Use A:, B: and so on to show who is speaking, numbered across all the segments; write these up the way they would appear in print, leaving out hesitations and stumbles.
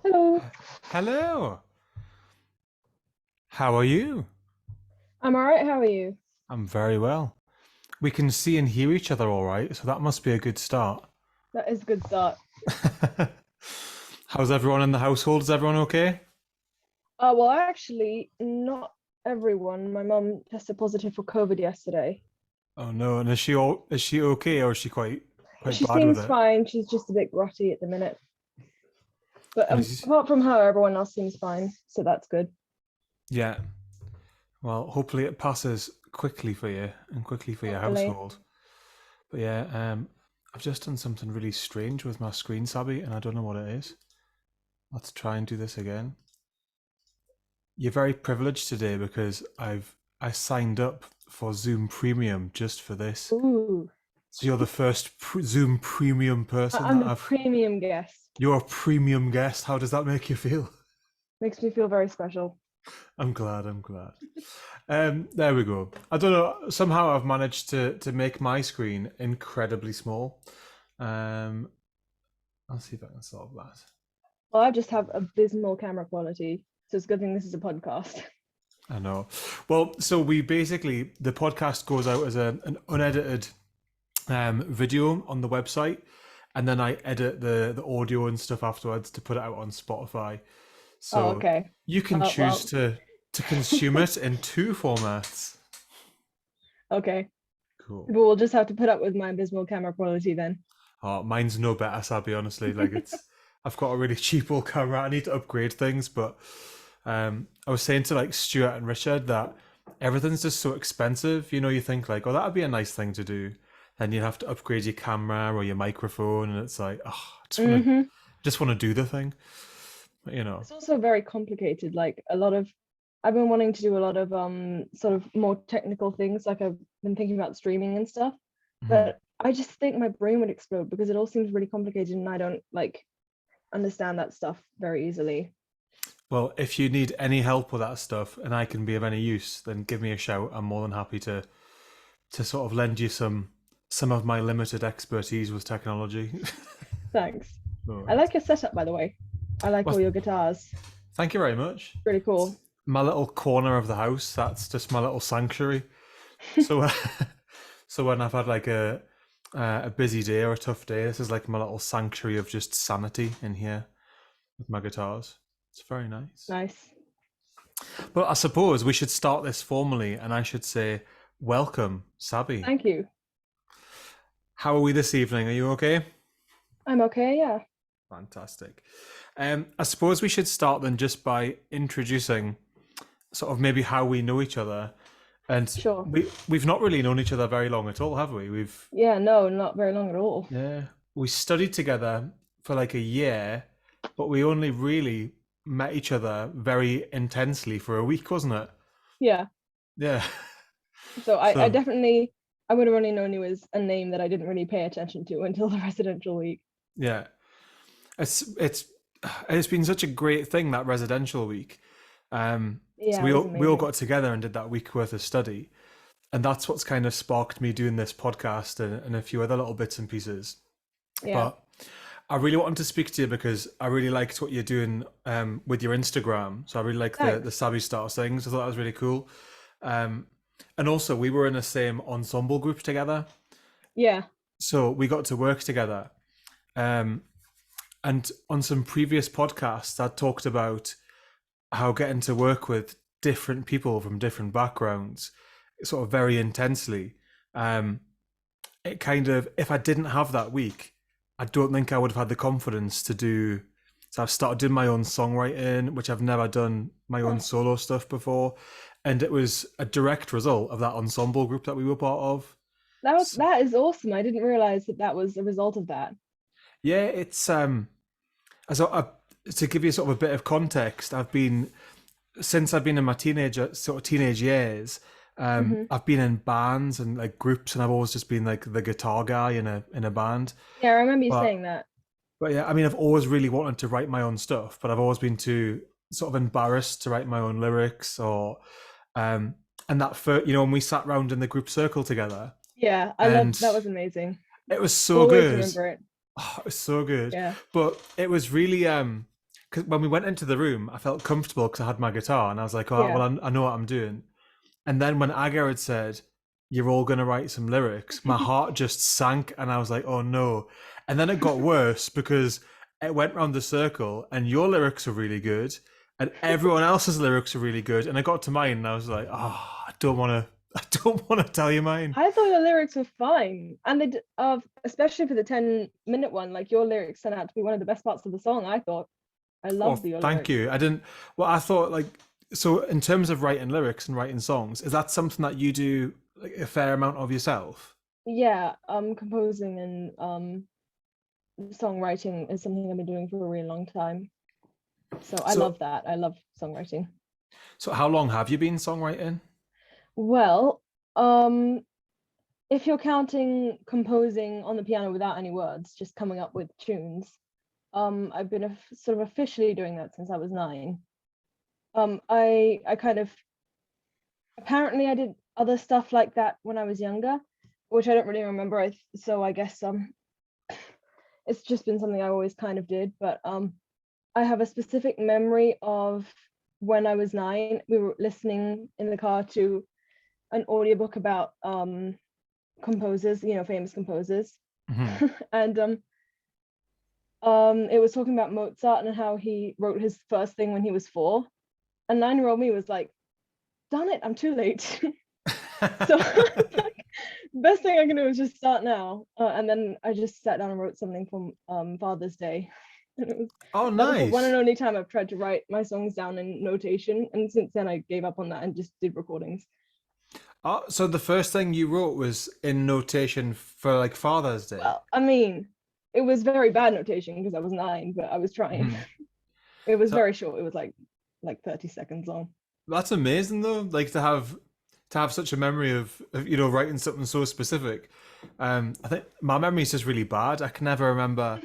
A: Hello,
B: Hello. How are you?
A: I'm alright. How are you?
B: I'm very well. We can see and hear each other all right, so that must be a good start.
A: That is a good start.
B: How's everyone in the household? Is everyone okay?
A: Well, actually, not everyone. My mum tested positive for COVID yesterday.
B: Oh no, and is she okay or is she quite
A: She
B: bad with
A: seems
B: it?
A: fine. She's just a bit grotty at the minute. But
B: And is
A: apart from her, everyone else seems fine. So that's good.
B: yeah. Well, hopefully it passes quickly for you and quickly for your
A: Hopefully.
B: household. But yeah, I've just done something really strange with my screen, Sabi, and I don't know what it is. Let's try and do this again. You're very privileged today because I signed up for Zoom Premium just for this.
A: Ooh,
B: So you're the first Zoom Premium person
A: I'm
B: that
A: the
B: I've.
A: premium guest.
B: You're a premium guest. How does that make you feel?
A: Makes me feel very special.
B: I'm glad. I'm glad. There we go. I don't know. Somehow I've managed to make my screen incredibly small. Um, I'll see if I can solve that.
A: Well, I just have abysmal camera quality. So it's a good thing this is a podcast.
B: I know. Well, so we basically the podcast goes out as an unedited video on the website, and then I edit the audio and stuff afterwards to put it out on Spotify.
A: Oh,
B: So
A: okay.
B: you can choose
A: Well,
B: to consume it in two formats.
A: okay.
B: Cool.
A: People will just have to put up with my abysmal camera quality then.
B: Oh, mine's no better, Sabi. Honestly, like I've got a really cheap old camera. I need to upgrade things, but I was saying to like Stuart and Richard that everything's just so expensive. You know, you think like, oh, that'd be a nice thing to do. Then you'd have to upgrade your camera or your microphone, and it's like, oh,
A: Mm-hmm.
B: just want to do the thing. But, you know.
A: It's also very complicated. Like a lot of, I've been wanting to do a lot of sort of more technical things. Like I've been thinking about streaming and stuff,
B: Mhm.
A: but I just think my brain would explode because it all seems really complicated and I don't like understand that stuff very easily.
B: Well, if you need any help with that stuff and I can be of any use, then give me a shout. I'm more than happy to sort of lend you some of my limited expertise with technology.
A: Thanks.
B: All
A: I
B: right.
A: like your setup, by the way. I like all
B: Well,
A: your guitars.
B: thank you very much.
A: Really
B: It's
A: cool.
B: my little corner of the house. That's just my little sanctuary. So, so when I've had like a busy day or a tough day, this is like my little sanctuary of just sanity in here with my guitars. It's very nice.
A: Nice.
B: But I suppose we should start this formally, and I should say, welcome, Sabi.
A: Thank you.
B: How are we this evening? Are you okay?
A: I'm okay. Yeah.
B: Fantastic. I suppose we should start then just by introducing sort of maybe how we know each other. And
A: Sure.
B: we've not really known each other very long at all, have we?
A: Yeah. No, not very long at all.
B: Yeah, we studied together for like a year, but we only really met each other very intensely for a week, wasn't it?
A: Yeah.
B: Yeah.
A: So I
B: So
A: definitely I would have only known you as a name that I didn't really pay attention to until the residential week.
B: yeah, it's it's been such a great thing that residential week. So
A: Yeah, it
B: we
A: was
B: all
A: amazing.
B: got together and did that week worth of study, and that's what's kind of sparked me doing this podcast and a few other little bits and pieces.
A: Yeah.
B: But I really wanted to speak to you because I really liked what you're doing with your Instagram. So I really like the
A: Thanks.
B: Sabi Star things. I thought that was really cool. Um, and also, we were in the same ensemble group together,
A: Yeah.
B: so we got to work together. Um, and on some previous podcasts, I talked about how getting to work with different people from different backgrounds, sort of very intensely. Um, it kind of, if I didn't have that week, I don't think I would have had the confidence to do. So I've started doing my own songwriting, which I've never done my own
A: Oh,
B: solo stuff before, and it was a direct result of that ensemble group that we were part of.
A: that is awesome. I didn't realize that that was a result of that.
B: Yeah, it's so to give you sort of a bit of context, I've been since I've been in my teenage years.
A: Hmm.
B: I've been in bands and like groups, and I've always just been like the guitar guy in a band.
A: Yeah, I remember you
B: But
A: saying that.
B: But yeah, I mean, I've always really wanted to write my own stuff, but I've always been too sort of embarrassed to write my own lyrics or, um, and that for when we sat round in the group circle together,
A: Yeah, I love
B: and
A: that was amazing.
B: it was so
A: Always
B: good.
A: remember it.
B: Oh, it was so good,
A: Yeah.
B: but it was really because when we went into the room, I felt comfortable because I had my guitar, and I was like, oh,
A: Yeah.
B: well, I know what I'm doing. And then when Aga had said, "You're all gonna write some lyrics," my heart just sank, and I was like, "Oh no!" And then it got worse because it went round the circle, and your lyrics are really good, and everyone else's lyrics are really good, and I got to mine, and I was like, "Oh, I don't want to, I don't want to tell you mine."
A: I thought your lyrics were fine, and especially for the 10-minute one, like your lyrics turned out to be one of the best parts of the song. I thought I
B: Oh,
A: loved your
B: thank
A: lyrics.
B: you. I didn't. Well, I thought like so. In terms of writing lyrics and writing songs, is that something that you do like a fair amount of yourself?
A: Yeah, composing and songwriting is something I've been doing for a really long time. So I
B: So,
A: love that. I love songwriting.
B: so how long have you been songwriting?
A: Well, if you're counting composing on the piano without any words, just coming up with tunes, I've been sort of officially doing that since I was 9. I kind of apparently I did other stuff like that when I was younger, which I don't really remember. So I guess it's just been something I always kind of did. But I have a specific memory of when I was 9. We were listening in the car to an audiobook about composers, famous composers.
B: Mhm.
A: And it was talking about Mozart and how he wrote his first thing when he was 4. And 9-year-old me was like, darn it, I'm too late. So like, best thing I can do is just start now. And then I just sat down and wrote something for Father's Day. And
B: Oh,
A: that was the one and
B: nice.
A: only time I've tried to write my songs down in notation. And since then I gave up on that and just did recordings.
B: Oh, so the first thing you wrote was in notation for like Father's Day.
A: Well, I mean, it was very bad notation because I was 9, but I was trying.
B: Mhm.
A: It was
B: So
A: very short. It was like 30 seconds long.
B: that's amazing though, like to have such a memory of writing something so specific. I think my memory is just really bad. I can never remember.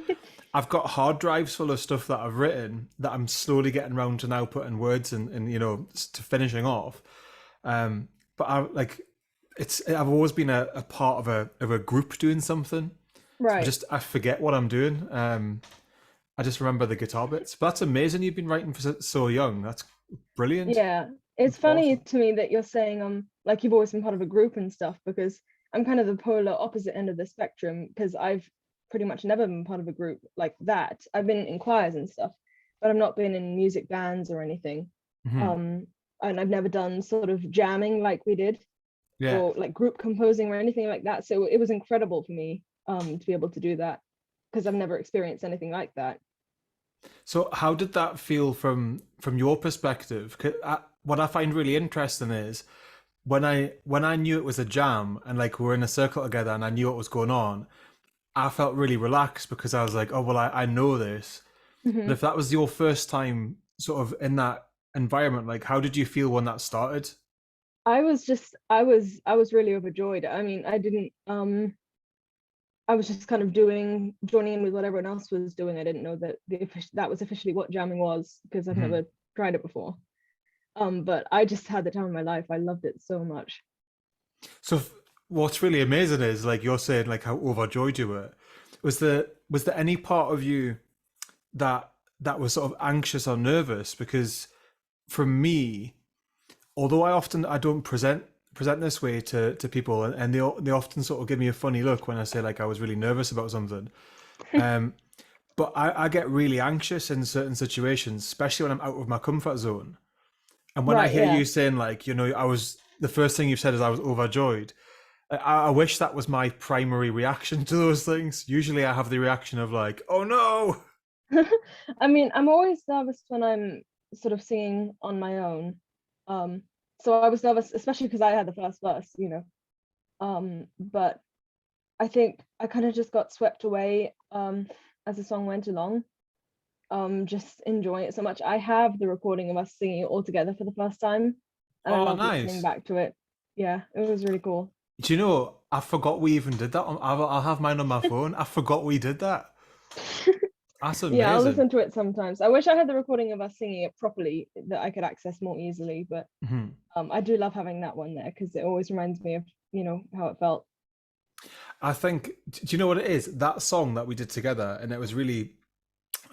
B: I've got hard drives full of stuff that I've written that I'm slowly getting around to now putting words and to finishing off. Um, but I like it's I've always been a part of a group doing something. So
A: Right.
B: I forget what I'm doing. I just remember the guitar bits. But that's amazing. You've been writing for so young. That's brilliant.
A: Yeah. It's
B: That's
A: funny
B: awesome.
A: to me that you're saying like you've always been part of a group and stuff, because I'm kind of the polar opposite end of the spectrum, because I've pretty much never been part of a group like that. I've been in choirs and stuff, but I've not been in music bands or anything.
B: Hmm.
A: Um and I've never done sort of jamming like we did,
B: Yeah.
A: or like group composing or anything like that. So it was incredible for me to be able to do that, because I've never experienced anything like that.
B: So how did that feel from your perspective? 'Cause what I find really interesting is when I knew it was a jam and like we were in a circle together and I knew what was going on, I felt really relaxed because I was like, oh well, I know this. But
A: Mhm.
B: if that was your first time sort of in that environment, like how did you feel when that started?
A: I was really overjoyed. I mean, I was just kind of joining in with what everyone else was doing. I didn't know that that was officially what jamming was, because I've
B: Mhm.
A: never tried it before. But I just had the time of my life. I loved it so much.
B: So what's really amazing is like you're saying like how overjoyed you were. Was there any part of you that that was sort of anxious or nervous? Because for me, although I don't present this way to people, and they often sort of give me a funny look when I say like I was really nervous about something. Um, but I get really anxious in certain situations, especially when I'm out of my comfort zone. And when I
A: Right,
B: hear
A: yeah.
B: you saying like, I was the first thing you've said is I was overjoyed. I wish that was my primary reaction to those things. Usually I have the reaction of like, oh no.
A: I mean, I'm always nervous when I'm sort of singing on my own. Um, so I was nervous, especially because I had the first verse. But I think I kind of just got swept away as the song went along. Just enjoying it so much. I have the recording of us singing it all together for the first time, and I
B: Oh,
A: love listening
B: nice.
A: back to it. Yeah, it was really cool.
B: Do you know, I forgot we even did that. I'll have mine on my phone. I forgot we did that. That's
A: Yeah, I'll
B: amazing.
A: listen to it sometimes. I wish I had the recording of us singing it properly that I could access more easily, but
B: Mhm.
A: I do love having that one there because it always reminds me of how it felt.
B: I think, do you know what it is? That song that we did together, and it was really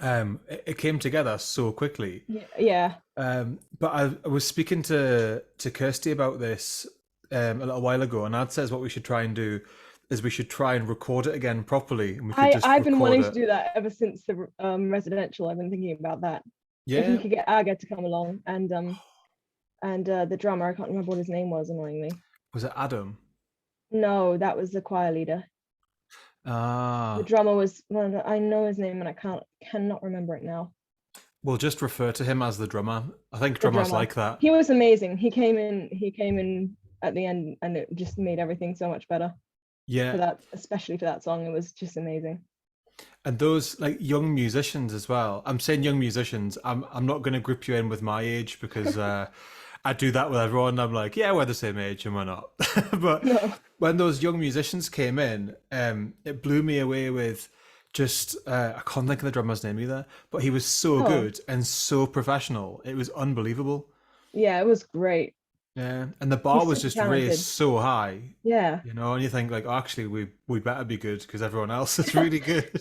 B: it came together so quickly.
A: Yeah, yeah.
B: But I was speaking to Kirsty about this a little while ago, and I'd says what we should try and do is we should try and record it again properly, and we could just
A: I've been
B: record
A: wanting to
B: it.
A: do that ever since the residential. I've been thinking about that. If we
B: Yeah,
A: could get Aga to come along and the drummer, I can't remember what his name was, annoyingly.
B: was it Adam?
A: No, that was the choir leader. The
B: Ah,
A: drummer was I know his name and I cannot remember it now.
B: we'll just refer to him as the drummer. I think
A: The
B: drummers
A: drummer.
B: like that.
A: He was amazing. He came in at the end and it just made everything so much better for
B: Yeah,
A: that, especially for that song. It was just amazing.
B: and those like young musicians as well. I'm saying young musicians. I'm not going to group you in with my age because I do that with everyone. I'm like, yeah, we're the same age and we're not. But
A: No.
B: when those young musicians came in, it blew me away with just I can't think of the drummer's name either, but he was so
A: Oh,
B: good and so professional. It was unbelievable.
A: yeah, it was great.
B: Yeah, and the bar
A: He's
B: was
A: super
B: just raised
A: talented.
B: so high,
A: Yeah.
B: and you think like, oh, actually, we better be good because everyone else is really good.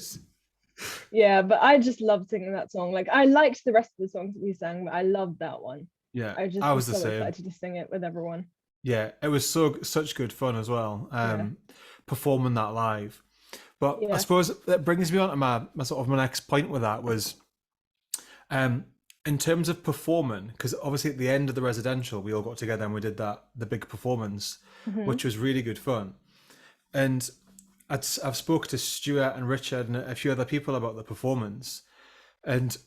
A: Yeah, but I just loved singing that song. Like I liked the rest of the songs that we sang, but I loved that one.
B: Yeah,
A: I just
B: I was
A: was
B: the
A: so
B: same.
A: excited to sing it with everyone.
B: Yeah, it was such good fun as well,
A: Yeah.
B: performing that live. But I
A: Yes.
B: suppose that brings me on to my sort of my next point with that was um, in terms of performing, because obviously at the end of the residential we all got together and we did the big performance,
A: Hmm.
B: which was really good fun. And I've spoke to Stuart and Richard and a few other people about the performance, and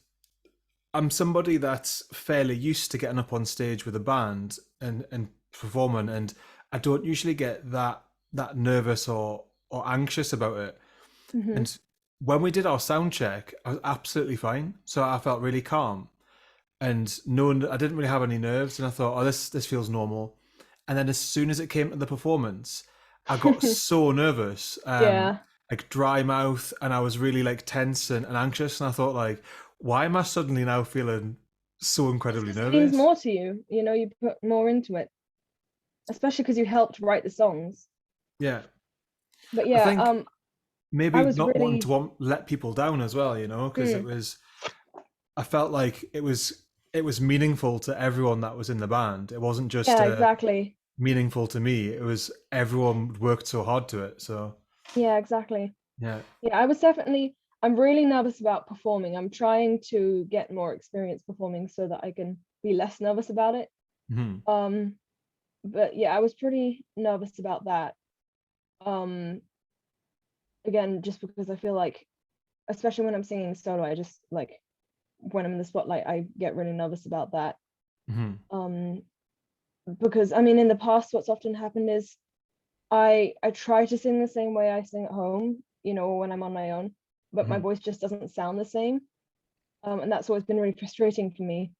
B: I'm somebody that's fairly used to getting up on stage with a band and performing, and I don't usually get that nervous or anxious about it.
A: Hmm.
B: And when we did our sound check, I was absolutely fine. So I felt really calm, and I didn't really have any nerves, and I thought, oh, this feels normal. And then as soon as it came to the performance, I got so nervous,
A: Yeah.
B: like dry mouth, and I was really like tense and anxious. And I thought, like, why am I suddenly now feeling so
A: It's
B: incredibly
A: because it means
B: nervous?
A: more to you. You know, you put more into it, especially because you helped write the songs.
B: Yeah,
A: But
B: I
A: yeah,
B: think
A: I
B: maybe
A: was
B: not wanting
A: really
B: to let people down as well, because
A: mm,
B: I felt like it was meaningful to everyone that was in the band. It wasn't just
A: yeah, exactly.
B: meaningful to me. It was everyone worked so hard to it. So
A: Yeah, exactly.
B: yeah.
A: Yeah, I'm really nervous about performing. I'm trying to get more experience performing so that I can be less nervous about it.
B: Hmm.
A: Um, but yeah, I was pretty nervous about that. Um, again, just because I feel like, especially when I'm singing solo, I just like when I'm in the spotlight, I get really nervous about that.
B: Hmm.
A: Um, because I mean, in the past, what's often happened is I try to sing the same way I sing at home, you know, when I'm on my own, but my
B: Hmm.
A: voice just doesn't sound the same. And that's always been really frustrating for me,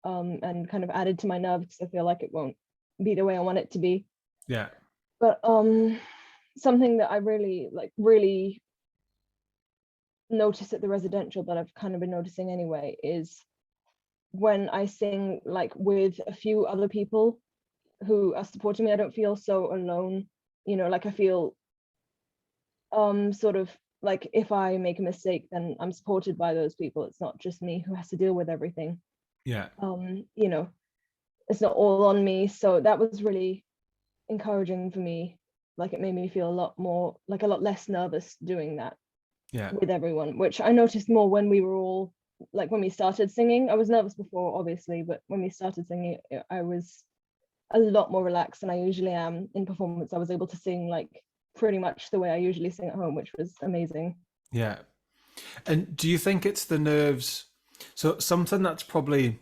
A: and kind of added to my nerves because I feel like it won't be the way I want it to be.
B: Yeah.
A: But something that I really notice at the residential that I've kind of been noticing anyway is when I sing like with a few other people who are supporting me, I don't feel so alone. You know, like I feel sort of like if I make a mistake, then I'm supported by those people. It's not just me who has to deal with everything.
B: Yeah.
A: You know, it's not all on me. So that was really encouraging for me. Like it made me feel a lot less nervous doing that
B: Yeah.
A: with everyone, which I noticed more when we were all like when we started singing. I was nervous before, obviously, but when we started singing, I was a lot more relaxed than I usually am in performance. I was able to sing like pretty much the way I usually sing at home, which was amazing.
B: Yeah. And do you think it's the nerves? So something that's probably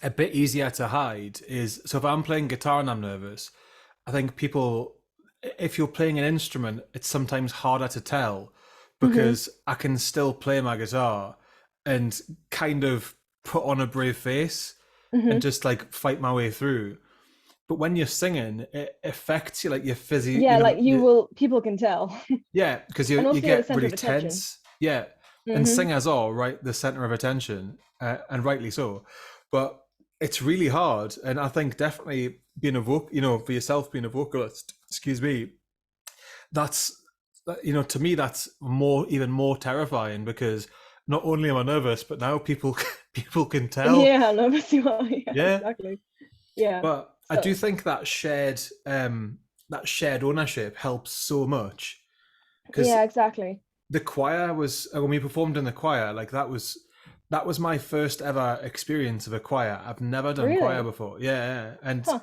B: a bit easier to hide is, so if I'm playing guitar and I'm nervous, I think people, if you're playing an instrument, it's sometimes harder to tell
A: Hmm.
B: because I can still play my guitar and kind of put on a brave face and
A: Hmm.
B: just like fight my way through. But when you're singing, it affects you, like your fizzy,
A: Yeah, like you will, people can tell.
B: yeah, because you
A: And
B: you
A: also you're the
B: get
A: center
B: really
A: of attention.
B: tense. Yeah, and
A: Hmm.
B: singers are right the center of attention, and rightly so. But it's really hard, and I think definitely being a for yourself being a vocalist. Excuse me. That's to me that's even more terrifying because not only am I nervous, but now people people can tell.
A: Yeah, nervous you are. Yeah,
B: Yeah,
A: exactly. Yeah.
B: but I
A: So
B: do think that shared ownership helps so much because
A: yeah, exactly.
B: the choir was when we performed in the choir, like that was my first ever experience of a choir. I've never done choir
A: Really?
B: before. Yeah, yeah. And
A: Huh.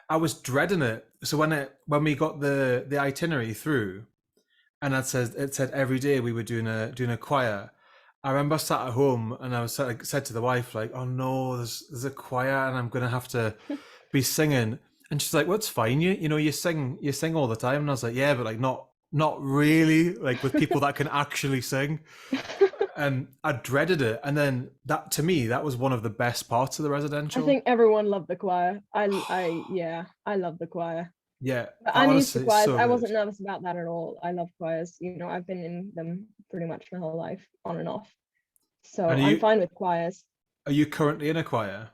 B: I was dreading it. So when we got the itinerary through, and it said every day we were doing a choir. I remember sat at home and I was said to the wife like, "Oh no, there's a choir and I'm gonna have to be singing." And she's like, "Well, it's fine. You sing all the time." And I was like, "Yeah, but like not really like with people that can actually sing." And I dreaded it. And then that to me that was one of the best parts of the
A: I
B: residential.
A: think everyone loved the choir. Yeah, I love the choir.
B: Yeah,
A: But I'm used to
B: honestly, it's
A: choirs.
B: so
A: I
B: good.
A: wasn't nervous about that at all. I love choirs. I've been in them pretty much my whole life, on and off. So
B: And
A: I'm fine with choirs.
B: are you currently in a choir?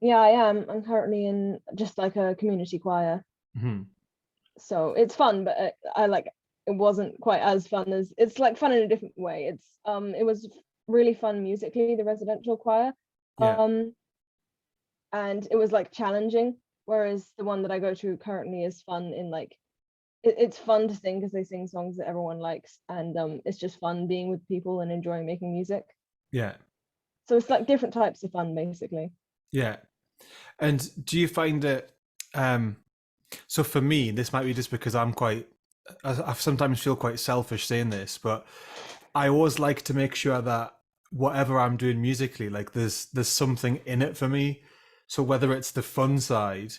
A: Yeah, I am. I'm currently in just like a community choir.
B: Hmm.
A: So it's fun, but I like it wasn't quite as fun as it's like fun in a different way. It was really fun musically, the residential choir.
B: Yeah,
A: Um and it was like challenging, whereas the one that I go to currently is fun in like it's fun to sing because they sing songs that everyone likes, and it's just fun being with people and enjoying making music.
B: yeah,
A: So it's like different types of fun basically.
B: yeah. And do you find it? Um, so for me, this might be just because I sometimes feel quite selfish saying this, but I always like to make sure that whatever I'm doing musically, like there's something in it for me. So whether it's the fun side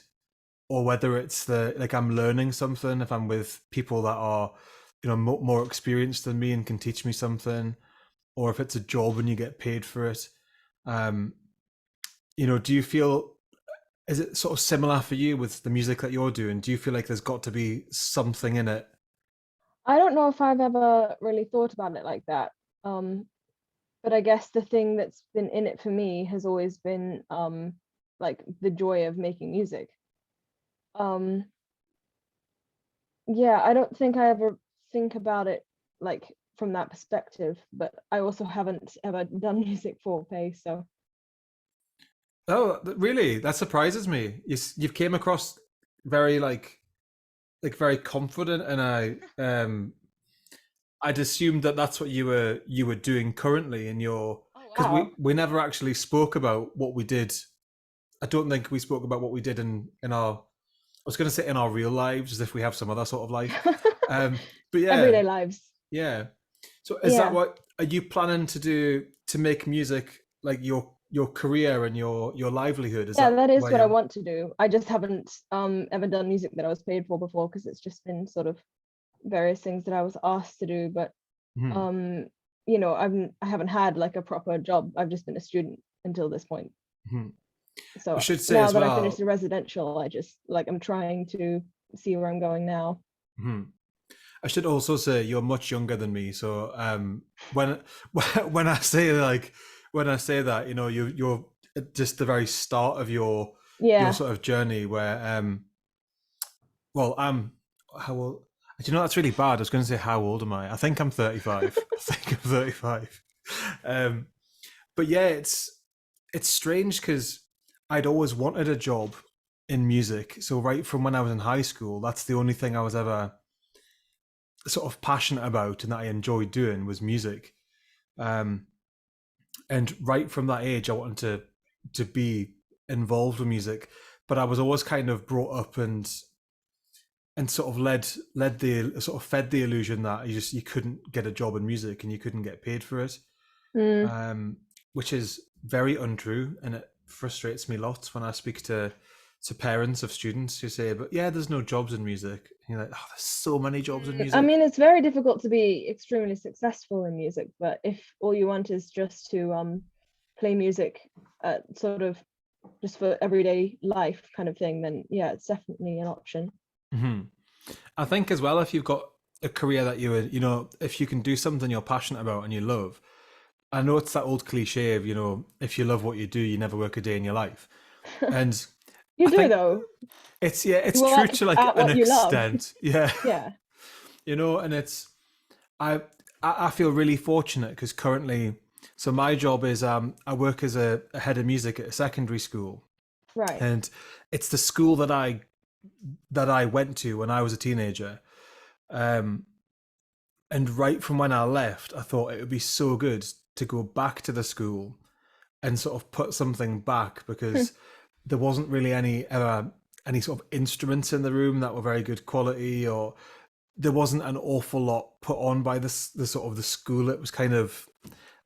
B: or whether it's the like I'm learning something, if I'm with people that are, more experienced than me and can teach me something, or if it's a job and you get paid for it. Um, do you feel is it sort of similar for you with the music that you're doing? Do you feel like there's got to be something in it?
A: I don't know if I've ever really thought about it like that. Um, but I guess the thing that's been in it for me has always been like the joy of making music. Um, yeah, I don't think I ever think about it like from that perspective, but I also haven't ever done music for pay, so
B: Oh, really? That surprises me. You've came across very like very confident, and I'd assumed that that's what you were doing currently in your
A: oh
B: because
A: wow.
B: we never actually spoke about what we did. I don't think we spoke about what we did in our. I was going to say in our real lives, as if we have some other sort of life. But yeah,
A: Everyday lives.
B: yeah. So is that
A: Yeah.
B: what are you planning to do to make music like your career and your livelihood? Is
A: Yeah,
B: that
A: that is
B: where
A: what I
B: you're?
A: want to do. I just haven't ever done music that I was paid for before because it's just been sort of various things that I was asked to do, but
B: Mhm,
A: um I haven't had like a proper job. I've just been a student until this point.
B: mhm. I
A: So
B: should say
A: now
B: as
A: that I finished
B: well.
A: the residential, I just like I'm trying to see where I'm going now.
B: Mhm. I should also say you're much younger than me. So when when I say that, you're at just the very start of your
A: Yeah.
B: sort of journey where well I'm how old. Do you know that's really bad? I was going to say how old am I? I think I'm 35. I think I'm 35. Um, but yeah, it's strange because I'd always wanted a job in music. So right from when I was in high school, that's the only thing I was ever sort of passionate about and that I enjoyed doing was music. Um, and right from that age, I wanted to be involved with music, but I was always kind of brought up and sort of led the sort of fed the illusion that you couldn't get a job in music and you couldn't get paid for it,
A: Mm.
B: um, which is very untrue, and it frustrates me lots when I speak to parents of students who say, "But yeah, there's no jobs in music." And you're like, "Oh, there's so many jobs in
A: I
B: music."
A: mean, it's very difficult to be extremely successful in music, but if all you want is just to play music sort of just for everyday life kind of thing, then yeah, it's definitely an option.
B: Hmm. I think as well, if you've got a career that if you can do something you're passionate about and you love, I know it's that old cliche of, if you love what you do, you never work a day in your life. And
A: You
B: I
A: do
B: think
A: though.
B: it's
A: You
B: true
A: work
B: to like
A: at
B: an
A: what you love.
B: extent. Yeah.
A: Yeah.
B: And I I feel really fortunate because currently So my job is I work as a head of music at a secondary school,
A: Right.
B: and it's the school that I went to when I was a teenager. Um, and right from when I left, I thought it would be so good to go back to the school and sort of put something back, because there wasn't really any sort of instruments in the room that were very good quality, or there wasn't an awful lot put on by the sort of the school. It was kind of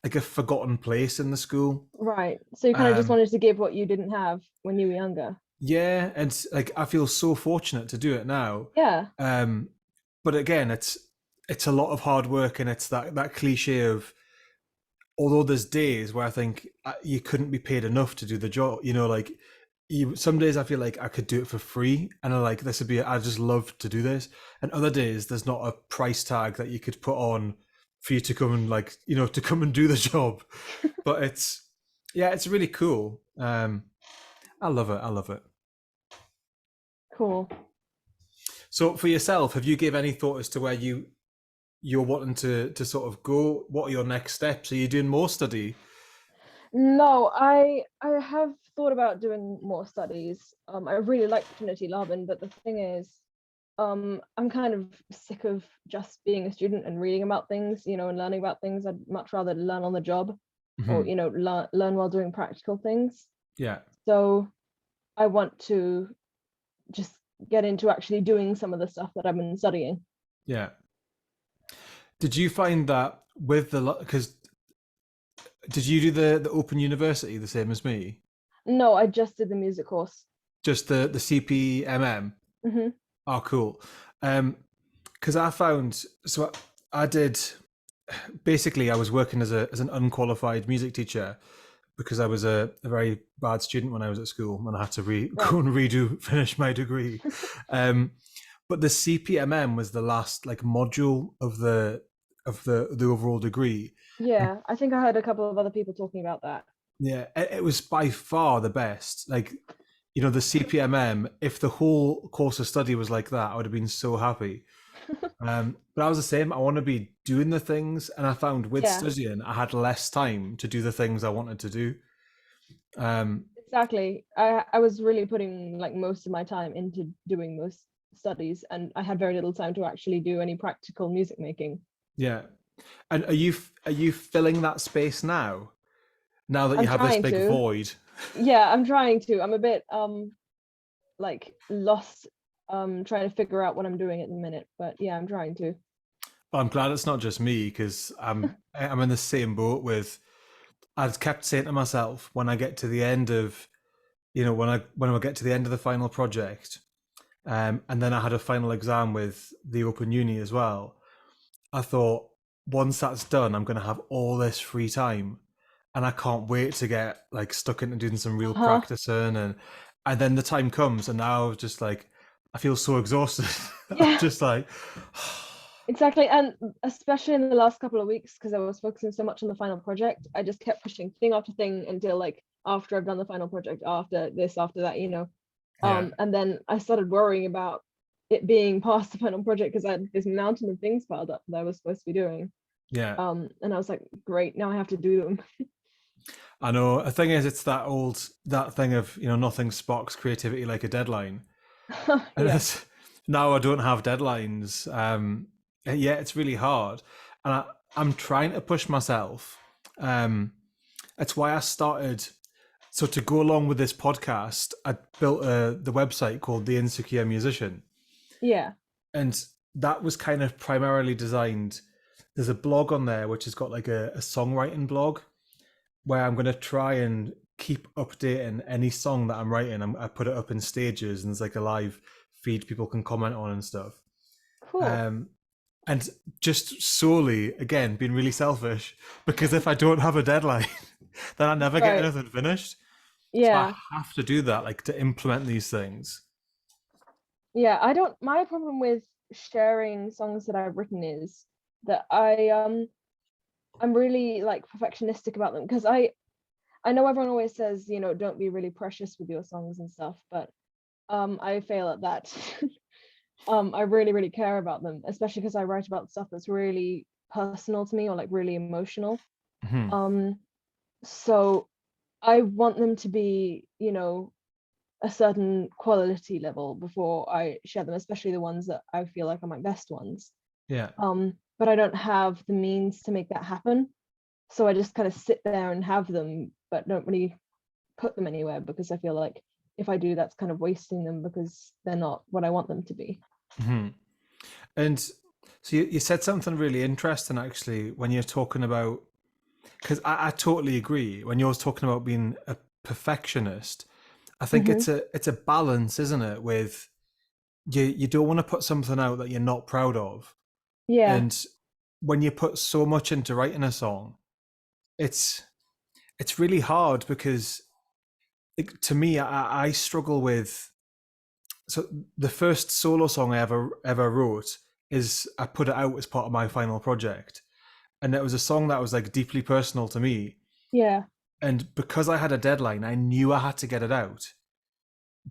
B: like a forgotten place in the school.
A: Right. So you kind of just
B: Um,
A: wanted to give what you didn't have when you were younger.
B: yeah, and like I feel so fortunate to do it now.
A: Yeah.
B: Um, but again, it's a lot of hard work, and it's that cliche of, although there's days where I think you couldn't be paid enough to do the job. Like some days I feel like I could do it for free, and I just love to do this. And other days there's not a price tag that you could put on for you to come and to come and do the job. But it's really cool. I love it. I love it.
A: Cool.
B: So for yourself, have you gave any thought as to where you're wanting to sort of go? What are your next steps? Are you doing more study?
A: No, I have thought about doing more studies. I really like Trinity Laban, but the thing is, I'm kind of sick of just being a student and reading about things, and learning about things. I'd much rather learn on the job, or
B: Mhm.
A: learn while doing practical things.
B: Yeah,
A: So I want to just get into actually doing some of the stuff that I've been studying.
B: yeah. Did you find that with because did you do the Open University the same as me?
A: No, I just did the music course.
B: Just the CPMM?
A: Hmm.
B: Oh, cool. Because I found, so I did, basically I was working as an unqualified music teacher, because I was a very bad student when I was at school, and I had to
A: Right.
B: go and finish my degree. Um, but the CPMM was the last like module of the overall degree. And
A: Yeah, I think I heard a couple of other people talking about that.
B: yeah, it was by far the best. Like, the CPMM, if the whole course of study was like that, I would have been so happy. But I was the same. I want to be doing the things, and I found with
A: Yeah,
B: studying, I had less time to do the things I wanted to do. Um,
A: exactly. I was really putting like most of my time into doing most studies, and I had very little time to actually do any practical music making.
B: yeah. And are you filling that space now? Now that you
A: I'm
B: have this
A: trying
B: big
A: to.
B: void?
A: Yeah, I'm trying to. I'm a bit like lost trying to figure out what I'm doing at the minute, but yeah, I'm trying to.
B: Well, I'm glad it's not just me, because I'm in the same boat with. I've kept saying to myself, when I get to the end of, when I get to the end of the final project, and then I had a final exam with the Open Uni as well. I thought, once that's done, I'm going to have all this free time, and I can't wait to get like stuck into doing some real
A: Uh-huh.
B: practicing, and then the time comes, and now I'm just like, I feel so exhausted. I'm
A: Yeah,
B: just like,
A: exactly. And especially in the last couple of weeks, because I was focusing so much on the final project, I just kept pushing thing after thing until like after I've done the final project, after this, after that.
B: yeah,
A: And then I started worrying about it being past the final project because I had this mountain of things piled up that I was supposed to be doing.
B: yeah.
A: And I was like, great, now I have to do them.
B: I know. The thing is, it's that thing of, nothing sparks creativity like a deadline, and
A: Yeah.
B: now I don't have deadlines. Yeah, it's really hard, and I'm trying to push myself. That's why I started. So to go along with this podcast, I built the website called TheInsecureMusician,
A: Yeah.
B: and that was kind of primarily designed. There's a blog on there which has got like a songwriting blog, where I'm going to try and keep updating any song that I'm writing. I put it up in stages, and there's like a live feed people can comment on and stuff.
A: Cool.
B: Um, and just solely, again, being really selfish, because if I don't have a deadline, then I never get
A: Right.
B: anything finished. So I
A: Yeah.
B: have to do that, like to implement these things.
A: Yeah. I don't, my problem with sharing songs that I've written is that I'm really like perfectionistic about them because I know everyone always says, don't be really precious with your songs and stuff, but I fail at that. I really, really care about them, especially because I write about stuff that's really personal to me or like really emotional. Um, so I want them to be, a certain quality level before I share them, especially the ones that I feel like are my best ones.
B: Yeah.
A: But I don't have the means to make that happen. So I just kind of sit there and have them, but don't really put them anywhere, because I feel like if I do, that's kind of wasting them because they're not what I want them to be.
B: And so you said something really interesting actually when you're talking about, because I totally agree when you're talking about being a perfectionist. I think
A: Mm-hmm.
B: it's a balance, isn't it? With you don't want to put something out that you're not proud of,
A: Yeah.
B: and when you put so much into writing a song, it's really hard because to me, I struggle with. So the first solo song I ever wrote is I put it out as part of my final project, and it was a song that was like deeply personal to me.
A: Yeah.
B: And because I had a deadline, I knew I had to get it out,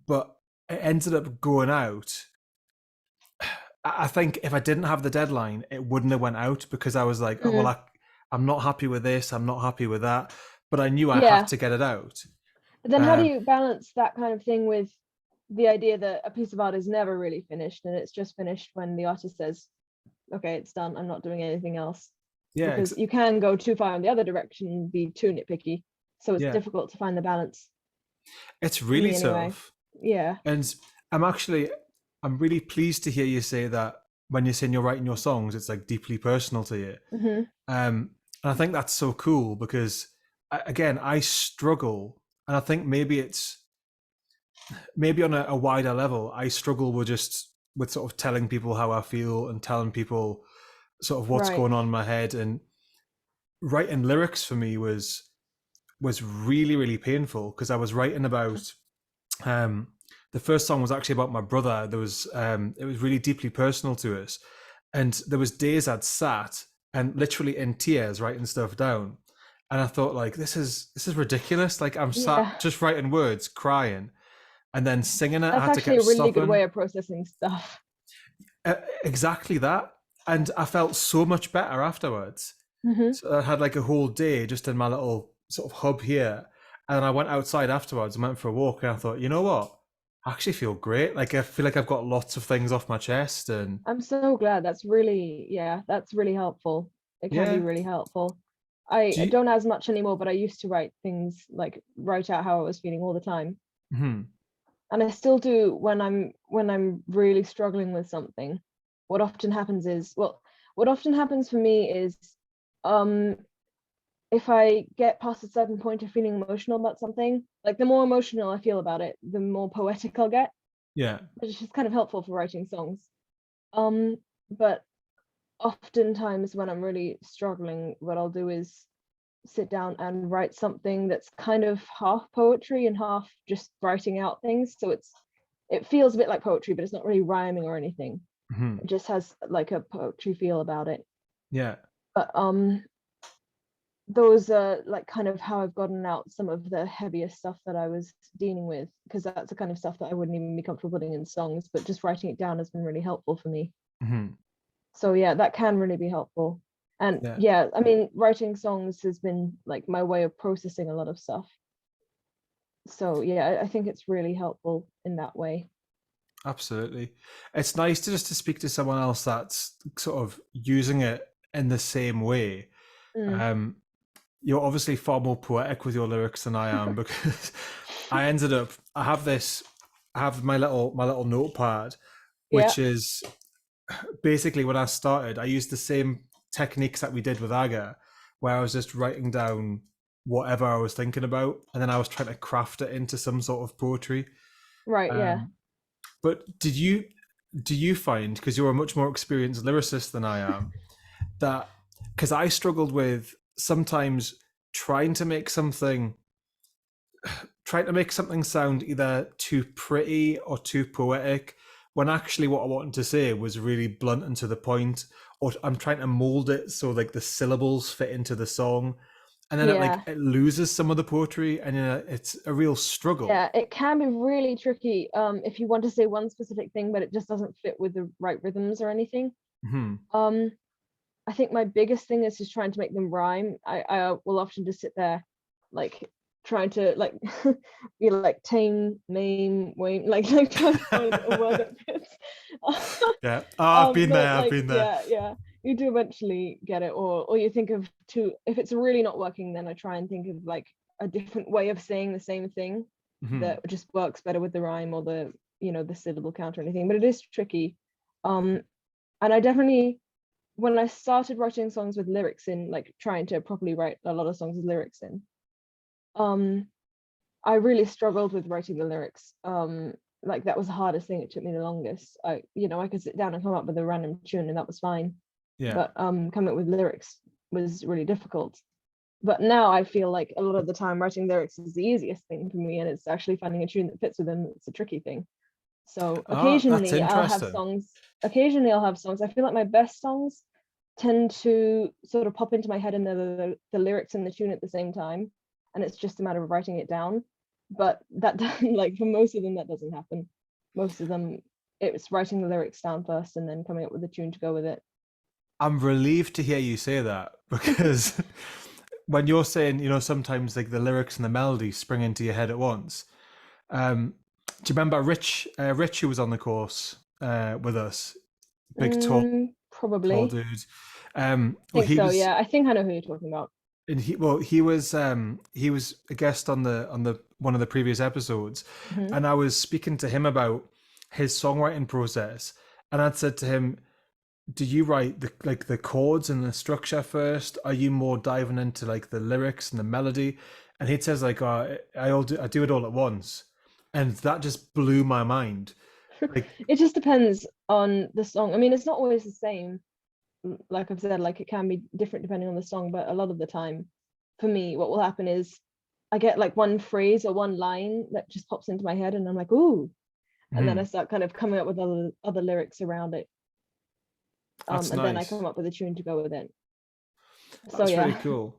B: but it ended up going out. I think if I didn't have the deadline, it wouldn't have went out because I was like, oh well,
A: Mm.
B: I'm not happy with this, I'm not happy with that, but I knew I had
A: Yeah.
B: to get it out.
A: But then how do
B: Um,
A: you balance that kind of thing with the idea that a piece of art is never really finished and it's just finished when the artist says, okay, it's done, I'm not doing anything else?
B: yeah,
A: Because you can go too far in the other direction and be too nitpicky. So it's
B: yeah,
A: difficult to find the balance
B: it's
A: for
B: really
A: me anyway.
B: tough.
A: Yeah.
B: And I'm really pleased to hear you say that when you're saying you're writing your songs, it's like deeply personal to you.
A: Mm-hmm.
B: And I think that's so cool because, again, I struggle, and I think maybe on a wider level, I struggle with sort of telling people how I feel and telling people sort of what's
A: Right.
B: going on in my head. And writing lyrics for me was really really painful because I was writing about um, the first song was actually about my brother. There was it was really deeply personal to us, and there was days I'd sat and literally in tears writing stuff down, and I thought like this is ridiculous. Like I'm sat
A: Yeah.
B: just writing words, crying, and then singing it. I
A: That's
B: had to
A: actually
B: keep
A: a really good
B: stopping.
A: way of processing stuff.
B: Exactly that, and I felt so much better afterwards.
A: Mm-hmm.
B: So I had like a whole day just in my little sort of hub here. And I went outside afterwards and went for a walk. And I thought, you know what? I actually feel great. Like I feel like I've got lots of things off my chest. And
A: I'm so glad. That's really, yeah, that's really helpful. It can be
B: yeah,
A: really helpful. I
B: you,
A: don't as much anymore, but I used to write things, like write out how I was feeling all the time.
B: mhm,
A: And I still do when I'm really struggling with something. What often happens is, well, what often happens for me is, um if I get past a certain point of feeling emotional about something, like the more emotional I feel about it, the more poetic I'll get,
B: yeah,
A: which is just kind of helpful for writing songs. Um, but oftentimes when I'm really struggling, what I'll do is sit down and write something that's kind of half poetry and half just writing out things. So it feels a bit like poetry, but it's not really rhyming or anything.
B: mhm,
A: It just has like a poetry feel about it.
B: yeah,
A: But those are like kind of how I've gotten out some of the heavier stuff that I was dealing with, because that's the kind of stuff that I wouldn't even be comfortable putting in songs, but just writing it down has been really helpful for me.
B: mhm,
A: So yeah, that can really be helpful. And
B: yeah,
A: yeah, I mean, writing songs has been like my way of processing a lot of stuff. So yeah, I think it's really helpful in that way.
B: absolutely. It's nice to speak to someone else that's sort of using it in the same way.
A: Mm.
B: Um, you're obviously far more poetic with your lyrics than I am because I have my little notepad,
A: Yeah,
B: which is basically when I started, I used the same techniques that we did with Aga, where I was just writing down whatever I was thinking about, and then I was trying to craft it into some sort of poetry.
A: right, yeah.
B: Um, but do you find, because you're a much more experienced lyricist than I am, that because I struggled with sometimes trying to make something sound either too pretty or too poetic when actually what I wanted to say was really blunt and to the point, or I'm trying to mold it so like the syllables fit into the song, and then
A: Yeah.
B: it loses some of the poetry, and it's a real struggle.
A: Yeah, it can be really tricky if you want to say one specific thing, but it just doesn't fit with the right rhythms or anything.
B: Hmm.
A: Um, I think my biggest thing is just trying to make them rhyme. I will often just sit there like trying to like be like tame, maim, wayne, like trying to find a word that fits.
B: Yeah. Oh, I've been
A: But
B: there. I've
A: like
B: been there.
A: yeah, you do eventually get it, or you think of two. If it's really not working, then I try and think of like a different way of saying the same thing
B: Mhm.
A: that just works better with the rhyme or the the syllable count or anything. But it is tricky. And I definitely, when I started writing songs with lyrics in, like trying to properly write a lot of songs with lyrics in, um I really struggled with writing the lyrics. Like that was the hardest thing. It took me the longest. I could sit down and come up with a random tune and that was fine.
B: Yeah.
A: But coming up with lyrics was really difficult. But now I feel like a lot of the time writing lyrics is the easiest thing for me, and it's actually finding a tune that fits with them that's a tricky thing. So
B: Ah, that's
A: occasionally I'll have
B: interesting.
A: songs. Occasionally I'll have songs. I feel like my best songs tend to sort of pop into my head and the lyrics and the tune at the same time, and it's just a matter of writing it down. But that like for most of them that doesn't happen. Most of them it's writing the lyrics down first and then coming up with a tune to go with it.
B: I'm relieved to hear you say that because when you're saying, sometimes like the lyrics and the melody spring into your head at once. Do you remember Rich? Rich, who was on the course with us, big tall
A: Probably.
B: dude.
A: I
B: Well,
A: think
B: he
A: so,
B: was,
A: yeah. I think I know who you're talking about.
B: and he was a guest on the one of the previous episodes,
A: Hmm.
B: and I was speaking to him about his songwriting process, and I'd said to him, do you write the chords and the structure first? Are you more diving into like the lyrics and the melody? And he says like, oh, I do it all at once, and that just blew my mind. Like,
A: It just depends on the song. I mean, it's not always the same. Like I've said, like it can be different depending on the song, but a lot of the time, for me, what will happen is I get like one phrase or one line that just pops into my head, and I'm like, ooh, and then I
B: mhm,
A: start kind of coming up with other lyrics around it,
B: that's
A: and then I
B: nice.
A: come up with a tune to go with it. So
B: That's really
A: yeah,
B: cool.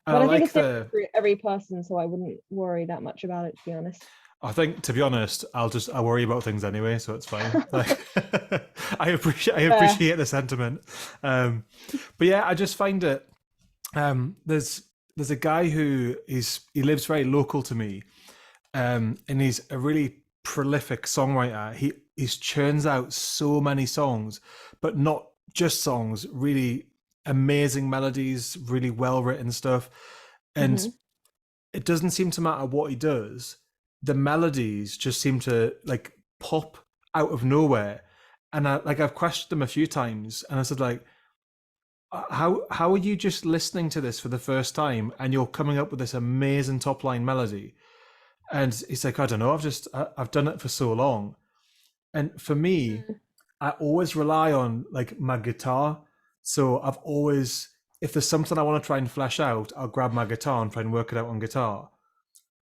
B: And I
A: but I think
B: like
A: it's different
B: the.
A: for every person, so I wouldn't worry that much about it, to be honest.
B: I think, to be honest, I worry about things anyway, so it's fine. Like, I
A: Fair.
B: appreciate the sentiment. Um, but yeah, I just find it. There's a guy he lives very local to me, and he's a really prolific songwriter. He churns out so many songs, but not just songs. Really amazing melodies, really well written stuff, and
A: Hmm.
B: it doesn't seem to matter what he does. The melodies just seem to like pop out of nowhere, and I've questioned them a few times, and I said like, how are you just listening to this for the first time and you're coming up with this amazing top line melody? And he's like, I don't know, I've done it for so long. And for me, I always rely on like my guitar. So I've always, if there's something I want to try and flesh out, I'll grab my guitar and try and work it out on guitar.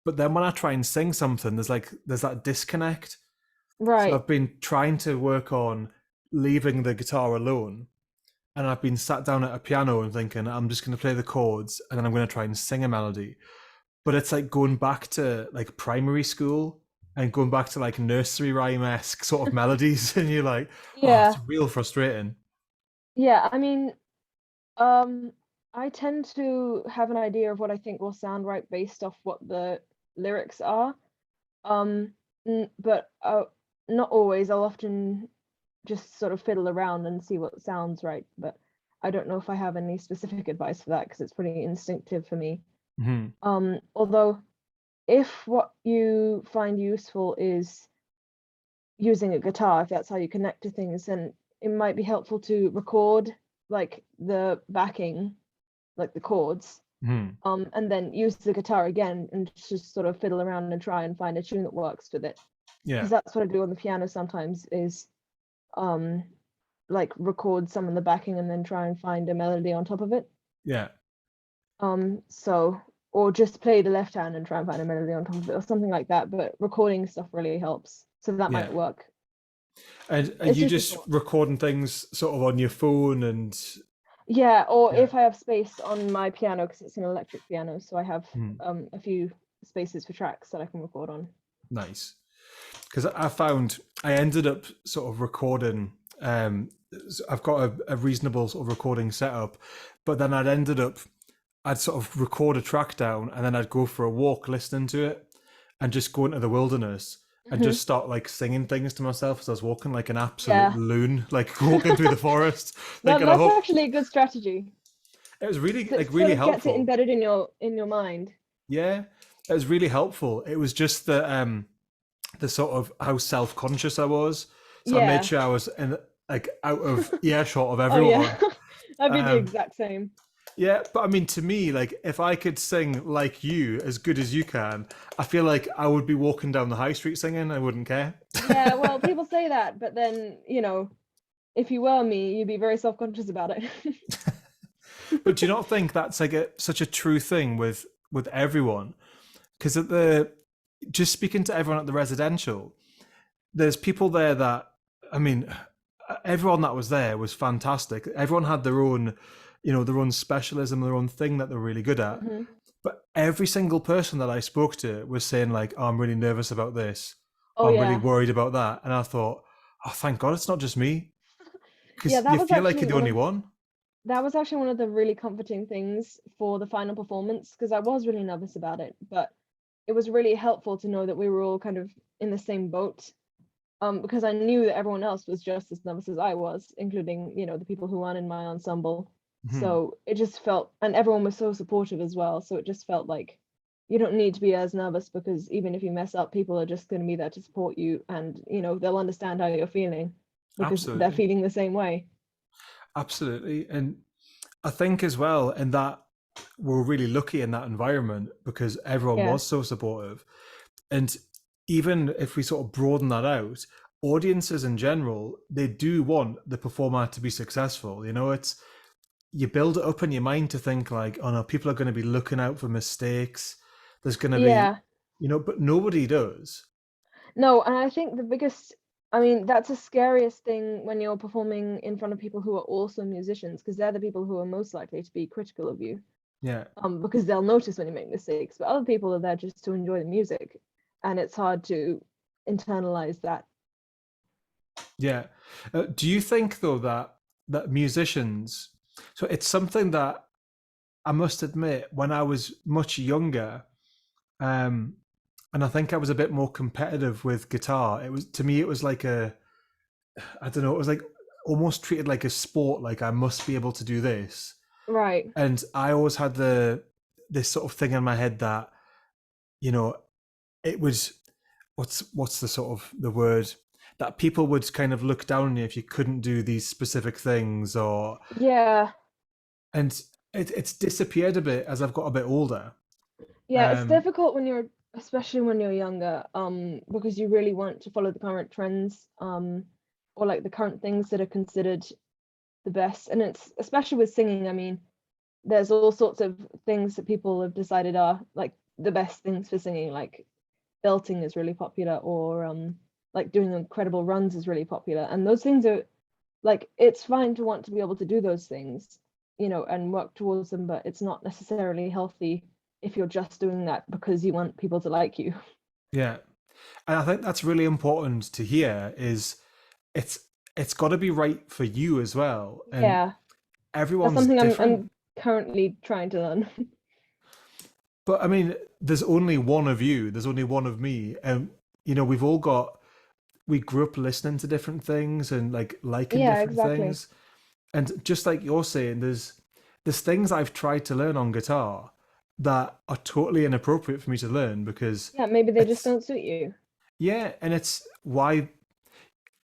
B: But then when I try and sing something, there's that disconnect. So
A: Right.
B: I've been trying to work on leaving the guitar alone, and I've been sat down at a piano and thinking I'm just going to play the chords and then I'm going to try and sing a melody. But it's like going back to like primary school and going back to like nursery rhyme esque sort of melodies, and you're like, oh, it's
A: Yeah.
B: real frustrating.
A: Yeah. I mean, Um, I tend to have an idea of what I think will sound right based off what the lyrics are. Um, but not always. I'll often just sort of fiddle around and see what sounds right. But I don't know if I have any specific advice for that because it's pretty instinctive for me.
B: Mm-hmm.
A: Although if what you find useful is using a guitar, if that's how you connect to things, then it might be helpful to record like the backing, like the chords,
B: Mm-hmm.
A: and then use the guitar again and just sort of fiddle around and try and find a tune that works with it.
B: Yeah,
A: Because that's what I do on the piano sometimes is um like record some of the backing and then try and find a melody on top of it.
B: yeah.
A: So or just play the left hand and try and find a melody on top of it or something like that. But recording stuff really helps. So that
B: Yeah.
A: might work.
B: And are
A: It's
B: you
A: just a
B: just
A: thought.
B: recording things sort of on your phone and
A: Yeah, or
B: yeah.
A: if I have space on my piano because it's an electric piano, so I have
B: Hmm.
A: a few spaces for tracks that I can record on.
B: Nice. Because I found I ended up sort of recording I've got a reasonable sort of recording setup, but then I'd sort of record a track down and then I'd go for a walk listening to it and just go into the wilderness and
A: Mhm.
B: just start like singing things to myself as I was walking like an absolute
A: Yeah,
B: loon, like walking through the forest, thinking I
A: that's
B: hope
A: actually a good strategy.
B: it was really
A: 'Cause it
B: like
A: sort
B: really
A: of gets it
B: helpful.
A: embedded in your mind.
B: Yeah, it was really helpful. It was just the sort of how self-conscious I was. So I made
A: Yeah.
B: sure I was in like out of earshot of
A: Oh yeah.
B: everyone.
A: I'd be the
B: Um,
A: exact same.
B: yeah, but I mean, to me, like if I could sing like you as good as you can, I feel like I would be walking down the high street singing. I wouldn't care.
A: Yeah, well, people say that, but then, if you were me, you'd be very self-conscious about it.
B: But do you not think that's like such a true thing with everyone? Because at the just speaking to everyone at the residential, there's people there that I mean, everyone that was there was fantastic. Everyone had their own, their own specialism, their own thing that they're really good at.
A: Hmm.
B: But every single person that I spoke to was saying like, "Oh, I'm really nervous about this.
A: Oh
B: Oh, I'm really
A: yeah.
B: worried about that." And I thought, "Oh, thank God it's not just me,"
A: Yeah,
B: because you feel like you're the only one.
A: that was actually one of the really comforting things for the final performance because I was really nervous about it, but it was really helpful to know that we were all kind of in the same boat. Because I knew that everyone else was just as nervous as I was, including, the people who weren't in my ensemble.
B: Mhm.
A: So it just felt, and everyone was so supportive as well. So it just felt like you don't need to be as nervous because even if you mess up, people are just going to be there to support you and, they'll understand how you're feeling because they're
B: Absolutely,
A: feeling the same way.
B: absolutely, and I think as well, and that we're really lucky in that environment because everyone
A: Yeah.
B: was so supportive. And even if we sort of broaden that out, audiences in general, they do want the performer to be successful. It's you build it up in your mind to think like, oh no, people are going to be looking out for mistakes. There's going to be,
A: Yeah.
B: but nobody does.
A: No, and I think the biggest, I mean, that's the scariest thing when you're performing in front of people who are also musicians, because they're the people who are most likely to be critical of you.
B: Yeah,
A: Because they'll notice when you make mistakes, but other people are there just to enjoy the music, and it's hard to internalize that.
B: yeah. Do you think though that musicians? So it's something that I must admit, when I was much younger, um, and I think I was a bit more competitive with guitar. It was to me, it was like I don't know, it was like almost treated like a sport. Like I must be able to do this,
A: Right.
B: and I always had this sort of thing in my head that you know it was what's the sort of the word that people would kind of look down on you if you couldn't do these specific things or
A: Yeah.
B: and it's disappeared a bit as I've got a bit older.
A: Yeah, it's
B: Um,
A: difficult when you're, especially when you're younger, because you really want to follow the current trends, or like the current things that are considered the best. And it's especially with singing, I mean, there's all sorts of things that people have decided are like the best things for singing, like belting is really popular, or like doing incredible runs is really popular. And those things are like, it's fine to want to be able to do those things, and work towards them, but it's not necessarily healthy if you're just doing that because you want people to like you.
B: yeah, and I think that's really important to hear. Is it's it's got to be right for you as well, and
A: Yeah, that's
B: everyone's
A: something
B: different.
A: I'm currently trying to learn.
B: But I mean, there's only one of you. There's only one of me, and we've all got. We grew up listening to different things and like liking
A: Yeah,
B: different
A: exactly.
B: things, and just like you're saying, there's things I've tried to learn on guitar that are totally inappropriate for me to learn because
A: Yeah, maybe they just
B: it's
A: don't suit you.
B: yeah, and it's why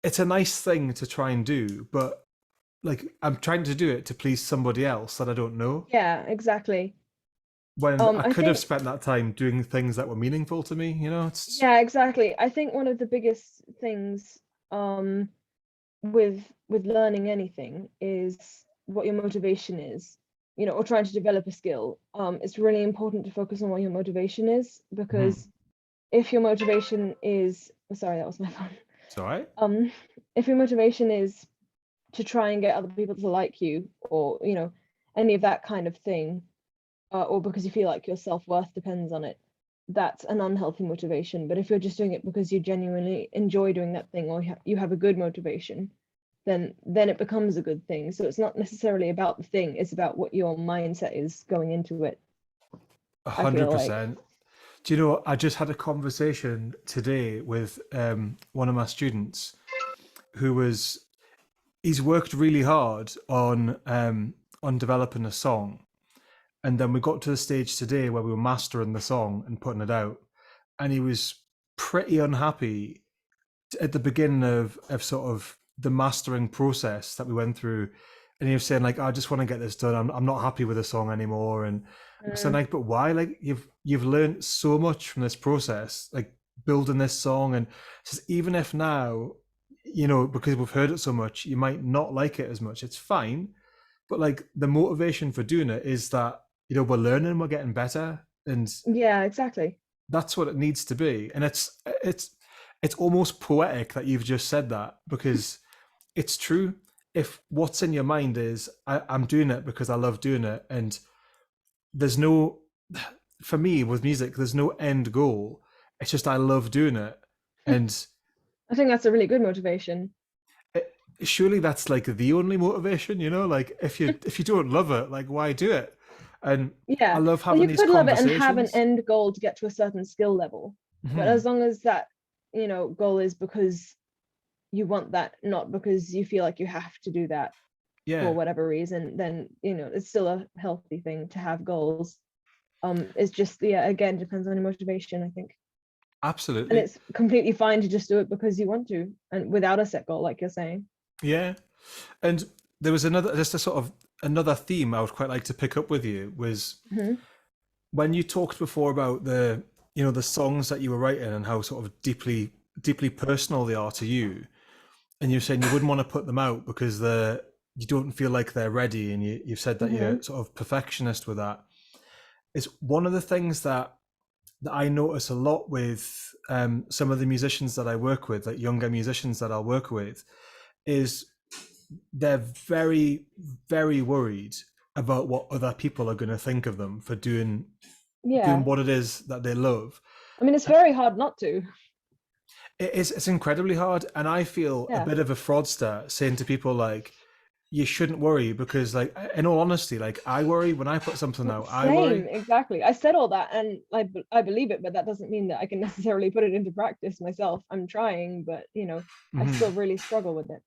B: it's a nice thing to try and do, but like I'm trying to do it to please somebody else that I don't know
A: Yeah, exactly.
B: when I
A: I
B: could have
A: think,
B: spent that time doing things that were meaningful to me. It's
A: yeah, exactly. I think one of the biggest things um with learning anything is what your motivation is, or trying to develop a skill. It's really important to focus on what your motivation is,
B: Mhm.
A: because if your motivation is, oh, sorry, that was my phone.
B: It's all right.
A: Um, if your motivation is to try and get other people to like you, or any of that kind of thing, or because you feel like your self-worth depends on it, that's an unhealthy motivation. But if you're just doing it because you genuinely enjoy doing that thing, or you have a good motivation, then it becomes a good thing. So it's not necessarily about the thing, it's about what your mindset is going into it. I feel like
B: 100%. Do you know, I just had a conversation today with one of my students who he's worked really hard on developing a song. And then we got to the stage today where we were mastering the song and putting it out. And he was pretty unhappy at the beginning of sort of the mastering process that we went through. And he was saying like, I just want to get this done. I'm not happy with the song anymore. And I'm saying like, but why? Like you've learned so much from this process, like building this song. And says, even if now, you know, because we've heard it so much, you might not like it as much. It's fine. But like the motivation for doing it is that, you know, we're learning, we're getting better. And
A: yeah, exactly.
B: that's what it needs to be. And it's almost poetic that you've just said that, because it's true. If what's in your mind is I'm doing it because I love doing it, and there's no, for me with music, there's no end goal. It's just I love doing it. And
A: I think that's a really good motivation.
B: Surely that's like the only motivation, you know, like if you don't love it, like why do it? And
A: yeah,
B: I love
A: well,
B: having
A: you
B: these
A: could love it and
B: conversations.
A: have an end goal to get to a certain skill level, but as long as that, you know, goal is because you want that, not because you feel like you have to do that for whatever reason, then, you know, it's still a healthy thing to have goals. It's just, yeah, again, depends on your motivation, I think.
B: Absolutely.
A: And it's completely fine to just do it because you want to, and without a set goal, like you're saying.
B: Yeah. And there was just a sort of another theme I would quite like to pick up with you was when you talked before about the, you know, the songs that you were writing and how sort of deeply personal they are to you. And you're saying you wouldn't want to put them out because you don't feel like they're ready. And you've said that you're sort of perfectionist with that. It's one of the things that I notice a lot with some of the musicians that I work with, like younger musicians that I'll work with, is they're very, very worried about what other people are going to think of them for doing what it is that they love.
A: I mean, it's very hard not to.
B: It's incredibly hard, and I feel a bit of a fraudster saying to people like, you shouldn't worry, because like in all honesty, like I worry when I put something out. I worry.
A: Exactly. I said all that and I believe it, but that doesn't mean that I can necessarily put it into practice myself. I'm trying, but you know, I still really struggle with it.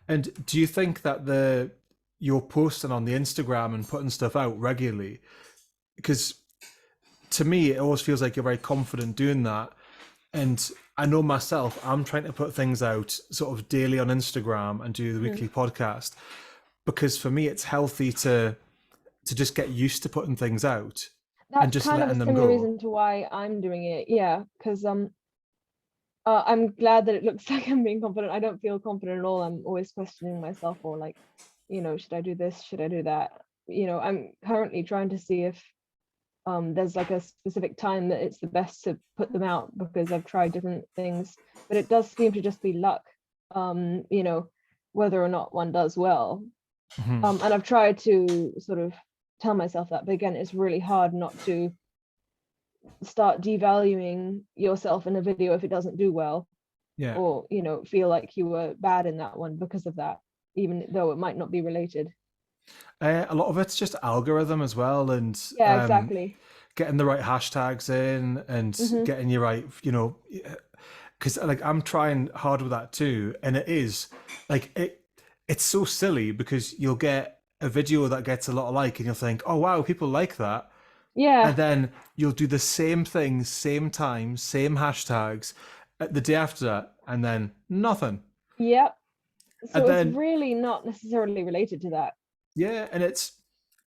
B: And do you think that you're posting on the Instagram and putting stuff out regularly? Because to me, it always feels like you're very confident doing that. And I know myself, I'm trying to put things out sort of daily on Instagram and do the weekly podcast, because for me, it's healthy to just get used to putting things out and just
A: kind
B: letting
A: of a
B: them
A: similar
B: go.
A: reason to why I'm doing it. Yeah, because I'm glad that it looks like I'm being confident. I don't feel confident at all. I'm always questioning myself, or like, you know, should I do this? Should I do that? You know, I'm currently trying to see if there's like a specific time that it's the best to put them out, because I've tried different things, but it does seem to just be luck, you know, whether or not one does well. And I've tried to sort of tell myself that, but again, it's really hard not to start devaluing yourself in a video if it doesn't do well, or, you know, feel like you were bad in that one because of that, even though it might not be related.
B: A lot of it's just algorithm as well, and
A: Exactly.
B: getting the right hashtags in and getting your right, you know, because like I'm trying hard with that too, and it is like it's so silly, because you'll get a video that gets a lot of like, and you'll think, oh wow, people like that. And then you'll do the same thing, same time, same hashtags the day after, and then nothing.
A: So
B: And
A: it's
B: then,
A: really not necessarily related to that.
B: yeah, and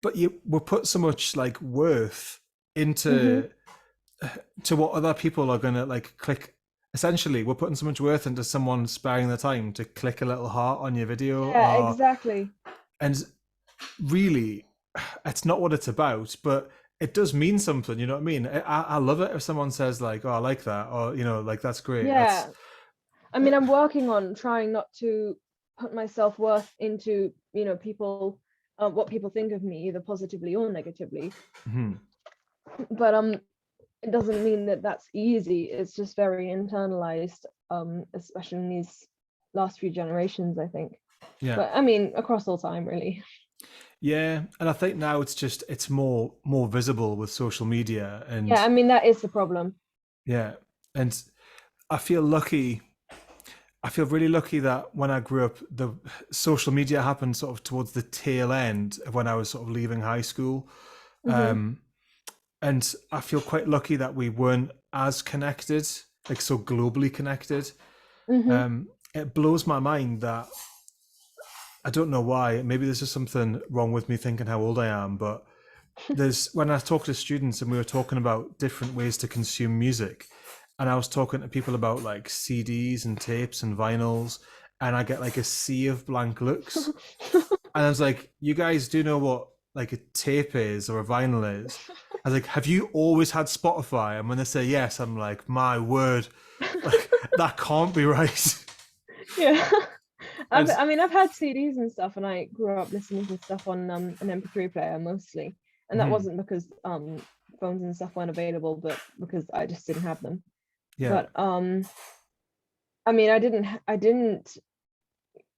B: but we'll put so much like worth into to what other people are gonna like click. Essentially, we're putting so much worth into someone sparing the time to click a little heart on your video.
A: Exactly.
B: And really, it's not what it's about, but it does mean something, you know what I mean? I love it if someone says like, oh, I like that, or, you know, like, that's great.
A: I mean, I'm working on trying not to put my self-worth into, you know, people, what people think of me, either positively or negatively. But it doesn't mean that that's easy. It's just very internalized, especially in these last few generations, I think.
B: Yeah.
A: But I mean, across all time, really.
B: Yeah, and I think now it's more visible with social media, and
A: Yeah, I mean, that is the problem.
B: yeah, and I feel lucky. I feel really lucky that when I grew up, the social media happened sort of towards the tail end of when I was sort of leaving high school.
A: Hmm.
B: And I feel quite lucky that we weren't as connected, like so globally connected.
A: Hmm.
B: It blows my mind that I don't know why. Maybe there's just something wrong with me thinking how old I am, but there's when I talk to students and we were talking about different ways to consume music, and I was talking to people about like CDs and tapes and vinyls, and I get like a sea of blank looks. And I was like, you guys do know what like a tape is or a vinyl is? I was like, have you always had Spotify? And when they say yes, I'm like, my word, like that can't be right.
A: Yeah.
B: And
A: I mean, I've had CDs and stuff, and I grew up listening to stuff on an MP3 player mostly, and that
B: mhm,
A: wasn't because phones and stuff weren't available, but because I just didn't have them.
B: yeah,
A: But I mean, I didn't,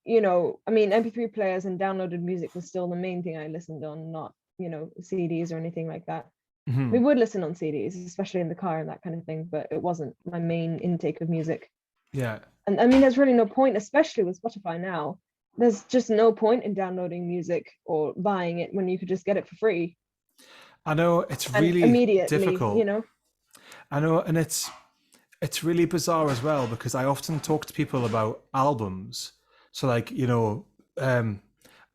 A: I mean, MP3 players and downloaded music was still the main thing I listened on, not, CDs or anything like that. We
B: mhm,
A: would listen on CDs, especially in the car and that kind of thing, but it wasn't my main intake of music.
B: yeah.
A: And I mean, there's really no point, especially with Spotify now. There's just no point in downloading music or buying it when you could just get it for free
B: I know it's
A: and
B: really
A: immediately,
B: difficult. I know, and it's really bizarre as well because I often talk to people about albums. So like, um,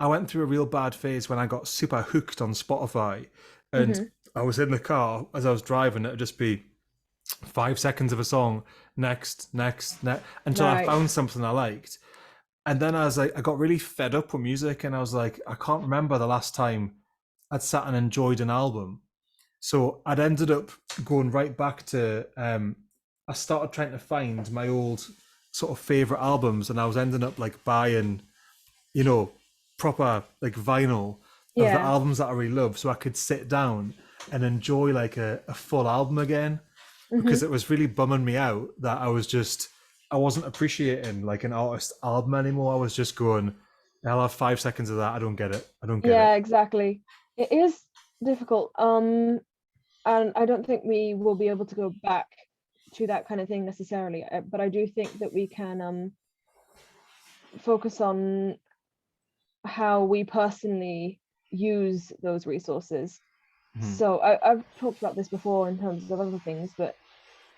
B: I went through a real bad phase when I got super hooked on Spotify, and
A: Hmm.
B: I was in the car as I was driving. It'd just be 5 seconds of a song, next, until I
A: Right.
B: found something I liked. And then I was like, I got really fed up with music, and I was like, I can't remember the last time I'd sat and enjoyed an album. So I'd ended up going right back to. I started trying to find my old sort of favorite albums, and I was ending up like buying, you know, proper like vinyl of the
A: Yeah.
B: albums that I really love, so I could sit down and enjoy like a full album again. Because
A: Hmm.
B: it was really bumming me out that I wasn't appreciating like an artist album anymore. I was just going, I'll have 5 seconds of that. I don't get it. I don't get
A: Yeah,
B: it.
A: exactly. It is difficult. And I don't think we will be able to go back to that kind of thing necessarily. But I do think that we can focus on how we personally use those resources.
B: Mhm.
A: So I've talked about this before in terms of other things, but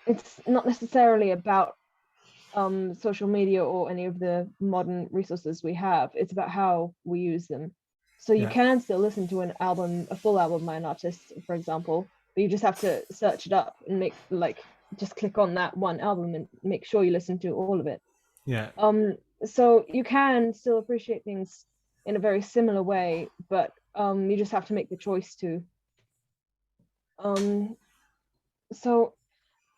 A: it's not necessarily about social media or any of the modern resources we have. It's about how we use them. So you
B: Yeah.
A: can still listen to an album, a full album by an artist, for example, but you just have to search it up and make like just click on that one album and make sure you listen to all of it.
B: Yeah.
A: So you can still appreciate things in a very similar way, but you just have to make the choice to. Um, so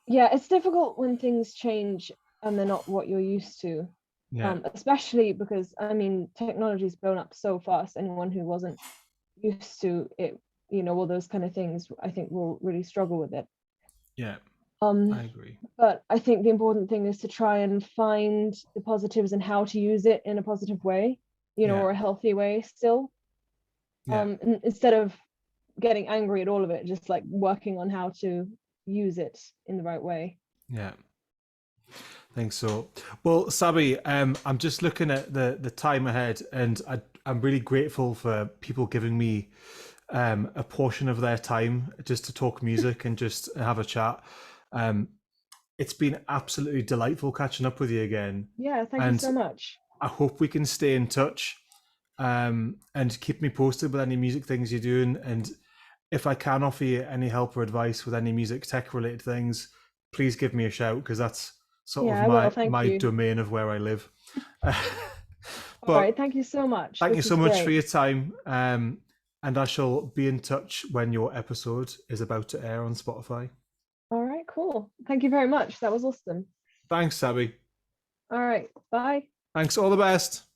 A: yeah, it's difficult when things change and they're not what you're used to.
B: Yeah.
A: Especially because I mean technology's blown up so fast. Anyone who wasn't used to it, all those kind of things, I think will really struggle with it.
B: Yeah.
A: Um,
B: I agree.
A: but I think the important thing is to try and find the positives and how to use it in a positive way,
B: Yeah.
A: or a healthy way still.
B: Yeah.
A: Instead of getting angry at all of it, just like working on how to use it in the right way.
B: Yeah. I think so. Well, Sabi, I'm just looking at the time ahead, and I'm really grateful for people giving me a portion of their time just to talk music and just have a chat. Um, it's been absolutely delightful catching up with you again,
A: Yeah, thank you
B: and
A: so much.
B: I hope we can stay in touch, and keep me posted with any music things you're doing. And if I can offer you any help or advice with any music tech related things, please give me a shout because that's sort of
A: Yeah, I will. Thank
B: my
A: you.
B: domain of where I live.
A: All
B: But
A: right, thank you so much.
B: thank you
A: This
B: so
A: was
B: much for
A: great.
B: your time. And I shall be in touch when your episode is about to air on Spotify.
A: All right, cool. Thank you very much. That was awesome.
B: Thanks, Sabi.
A: All right, bye.
B: Thanks. All the best.